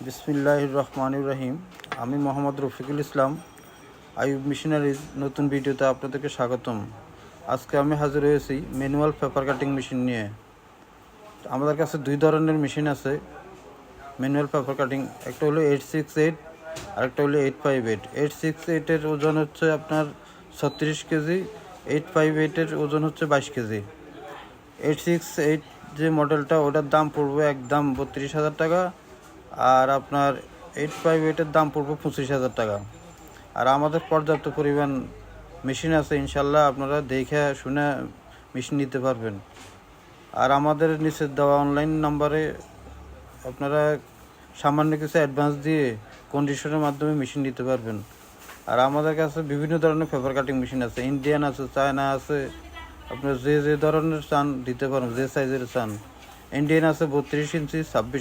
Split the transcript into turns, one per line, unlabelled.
বিসমিল্লাহির রহমানির রহিম। আমি মোহাম্মদ রফিকুল ইসলাম। আইয়ুব মেশিনারিজ নতুন ভিডিওতে আপনাদেরকে স্বাগতম। আজকে আমি হাজির হয়েছি ম্যানুয়াল পেপার কাটিং মেশিন নিয়ে। আমাদের কাছে দুই ধরনের মেশিন আছে ম্যানুয়াল পেপার কাটিং। একটা হলো 868 আর একটা হলো 858। 868-এর ওজন হচ্ছে আপনার 36 কেজি, 858-এর ওজন হচ্ছে 22 কেজি। 868 যে মডেলটা, ওটার দাম পড়বে একদম 32,000 টাকা, আর আপনার 858-এর দাম পড়বে 25,000 টাকা। আর আমাদের পর্যাপ্ত পরিমাণ মেশিন আছে, ইনশাল্লাহ আপনারা দেখে শুনে মেশিন নিতে পারবেন। আর আমাদের নিচে দেওয়া অনলাইন নাম্বারে আপনারা সামান্য কিছু অ্যাডভান্স দিয়ে কন্ডিশনের মাধ্যমে মেশিন নিতে পারবেন। আর আমাদের কাছে বিভিন্ন ধরনের পেপার কাটিং মেশিন আছে, ইন্ডিয়ান আছে, চায়না আছে, আপনার যে ধরনের চান দিতে পারেন, যে সাইজের চান। ইন্ডিয়ান আছে 32 ইঞ্চি, 26